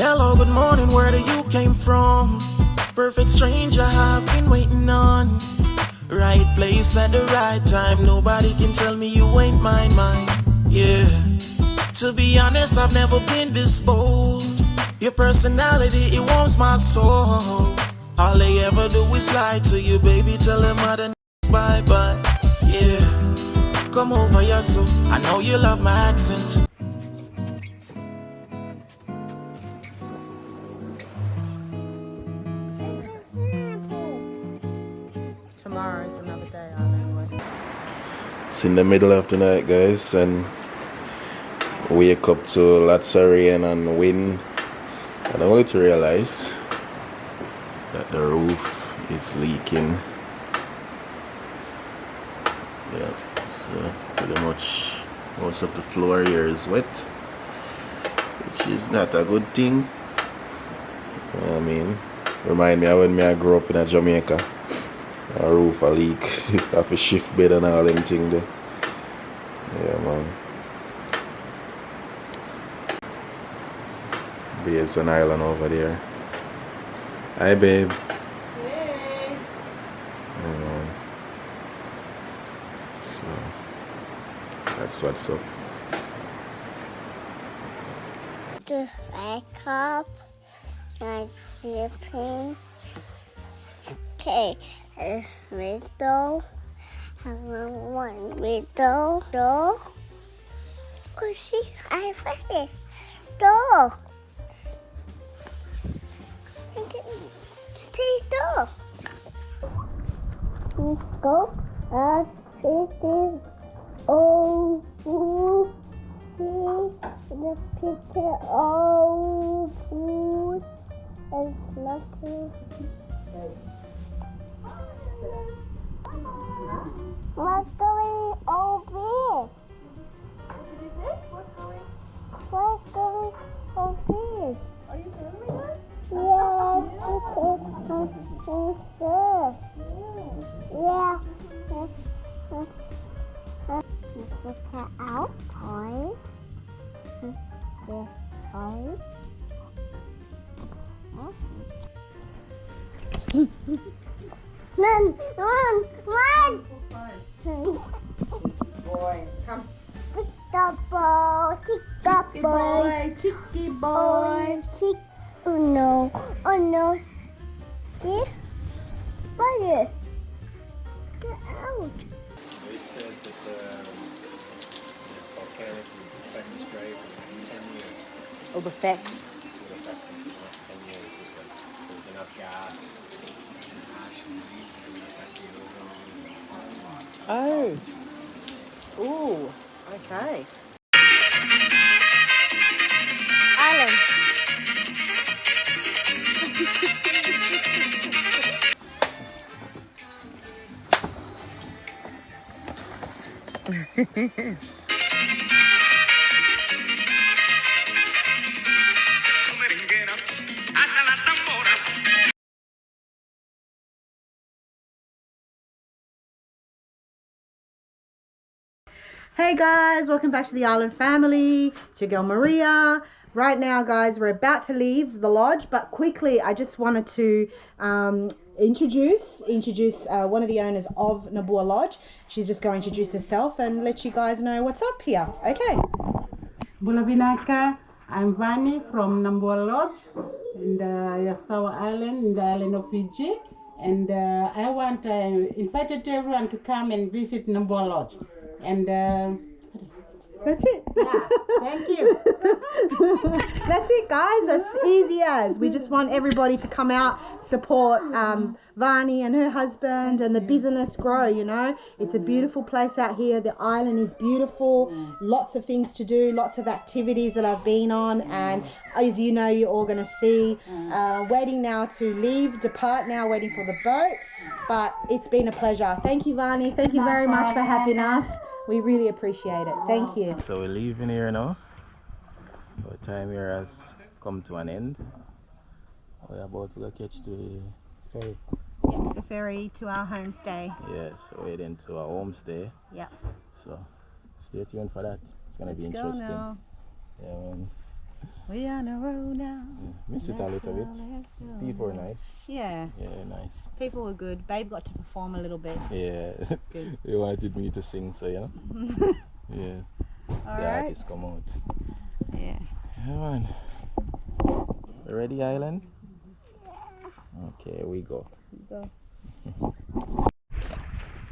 Hello, good morning, where do you came from? Perfect stranger I've been waiting on. Right place at the right time, nobody can tell me you ain't mine. Yeah, to be honest, I've never been this bold. Your personality, it warms my soul. All they ever do is lie to you, baby, tell them other bye-bye. Yeah, come over here, so I know you love my accent. Tomorrow is another day, anyway. It's in the middle of the night, guys, and wake up to lots of rain and wind, and I wanted to realize that the roof is leaking. Yeah, so pretty much most of the floor here is wet, which is not a good thing. I mean, remind me of when I grew up in Jamaica. A roof a leak, have a shift bed and all them thing there. Yeah, man. Babe's an island over there. Hi, babe. Hey. Yeah, man. So that's what's up. To wake up and sleeping. Okay, window. I want one window. Door. Oh, see, I pressed it. Door. Stay door. Go as it is. Oh, see the picture. Oh, food and nothing. What's going over? What's going over? Are you filming us? Yes, yeah. Let's look at our toys. There's toys. Run! Boy, come. Pick the ball, Chicky boy, chicky boy. Oh no. See? Fire. Get out. They said that the volcanic effect strike for the next 10 years. Oh, the fact. Would affect them for the next 10 years because there's enough gas and ash released to affect the ozone. Oh. Ooh. Okay. Alan. Hey guys, welcome back to the Island family. It's your girl Maria. Right now, guys, we're about to leave the lodge, but quickly, I just wanted to introduce one of the owners of Nabua Lodge. She's just going to introduce herself and let you guys know what's up here. Okay. Bulabinaka, I'm Vani from Nabua Lodge in the Yasawa Island, in the island of Fiji. And I want invited everyone to come and visit Nabua Lodge. And That's it. yeah, thank you. That's it, guys. That's easy as. We just want everybody to come out, support Vani and her husband and the business grow, you know. It's a beautiful place out here. The island is beautiful. Lots of things to do, lots of activities that I've been on. And as you know, you're all going to see. Waiting now to leave, depart now, waiting for the boat. But it's been a pleasure. Thank you, Vani. Thank you very much for having us. We really appreciate it. Thank you. So we're leaving here now. Our time here has come to an end. We're about to go catch the ferry. Yeah, the ferry to our homestay. Yes, we're heading to our homestay. Yeah. So stay tuned for that. It's gonna be Let's go interesting. now. Yeah, man. We on the road now. Miss it a little bit. Let's go. People were nice. Yeah, Yeah, nice. people were good. Babe got to perform a little bit. Yeah. That's good. They wanted me to sing, so yeah. Yeah. All The right. artists come out. Yeah. Yeah, man. You ready, Island? Okay, we go. Go.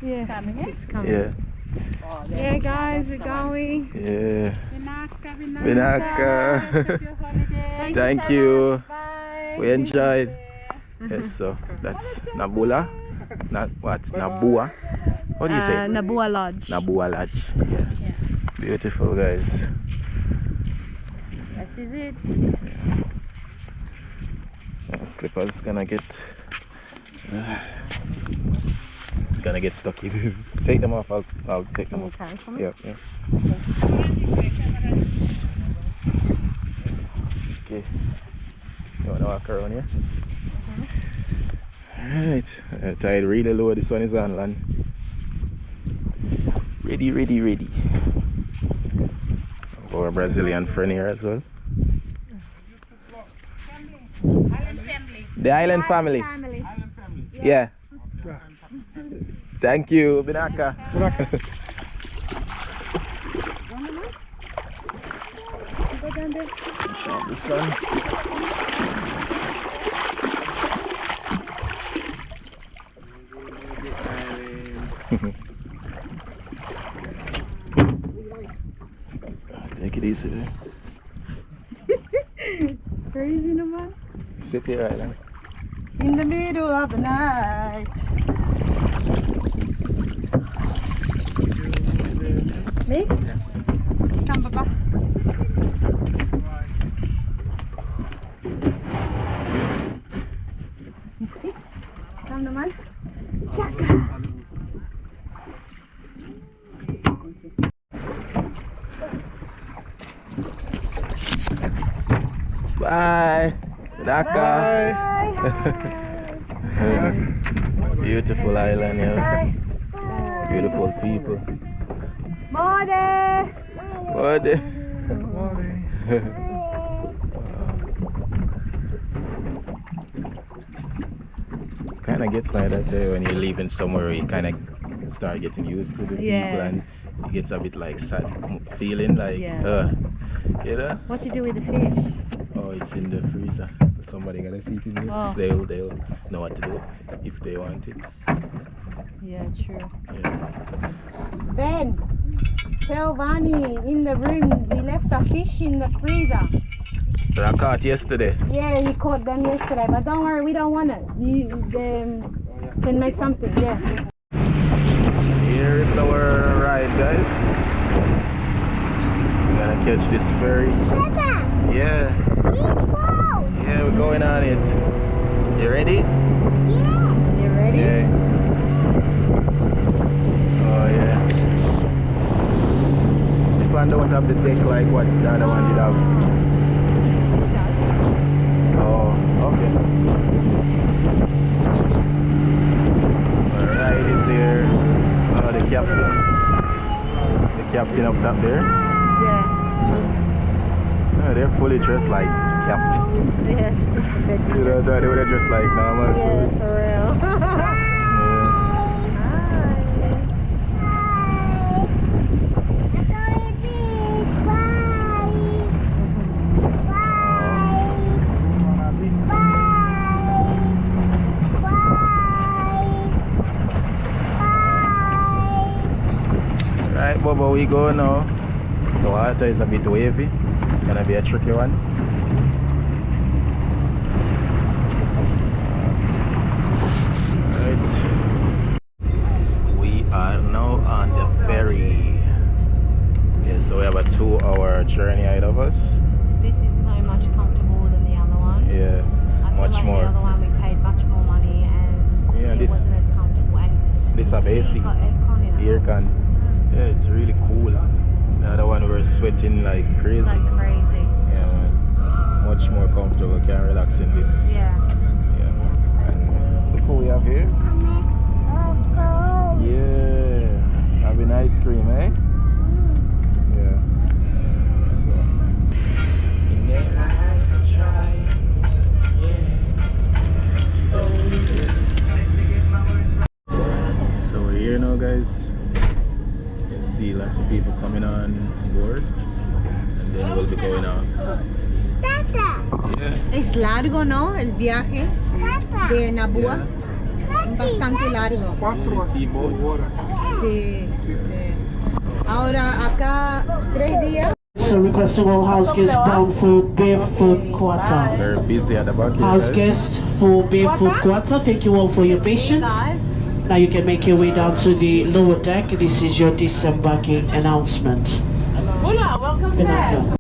Yeah. It's coming. Yeah. Yeah, guys, we're going. Yeah. Binaka. Binaka. Thank you. Bye. We enjoyed. Yes, so that's Nabula. Nabua. What do you say? Nabua Lodge. Nabua Lodge. Yeah. Beautiful, guys. That is it. Slippers gonna get stuck if you take them off. I'll take them off. Can you carry for me? Yeah, yeah. Okay. You wanna walk around here? Alright. Tide really low. This one is on land. Ready. Our Brazilian friend here as well. The Island family. Yeah. Thank you, Binaka. Go down there. Show the sun. Take it easy there. Crazy Nabua. Sit here, Island. In the middle of the night. Me? Come, Papa. Come, naman. Bye. Binaka. Beautiful island, yeah. Beautiful people. Morning. Kind of gets like that when you're leaving somewhere. You kind of start getting used to the people, and it gets a bit like sad feeling, like you know. What you do with the fish? Oh, it's in the freezer. Somebody gotta see it in there. Oh. They'll know what to do if they want it. Yeah, true. Yeah. Ben, tell Vani in the room we left a fish in the freezer. That I caught yesterday. Yeah, he caught them yesterday, but don't worry, we don't want it. You can make something, yeah. Here's our ride, guys. We're gonna catch this ferry. Yeah. Yeah, we're going on it. You ready? You ready? Yeah. Oh yeah. This one don't have the deck like what the other one did have. Oh, okay. Alright, is here. Oh, the captain. The captain up top there. Yeah. Oh, they're fully dressed like captain. Yeah. You know, they would have dressed like normal Yeah, clothes. for real. Right, Bubba, we go now. The water is a bit wavy. It's gonna be a tricky one. Right. We are now on the ferry. Yeah, so we have a 2-hour journey ahead of us. This is so much comfortable than the other one. Yeah, I feel much like more. the other one we paid much more money and Yeah, it this- wasn't as comfortable. And This have AC. it's got aircon in it. Aircon. Yeah, it's really cool. The other one we were sweating like crazy. Like crazy. Yeah, man. Much more comfortable. Can relax in this. Yeah. Yeah, man. And look what we have here. Yeah. Having ice cream, eh? Yeah. So. In there. people coming on board, and then we'll be going off. Tata, Yeah. Es largo, ¿no? El viaje Tata. de Nabua. Yeah. Bastante largo. Sea boat. Sí, sí, sí. Ahora acá 3 días. So requesting all house guests bound for barefoot quarter. Very busy at the back here, House guys. guests for barefoot quarter, thank you all for your patience. Guys. Now you can make your way down to the lower deck. This is your disembarking announcement. Hola, welcome Good night.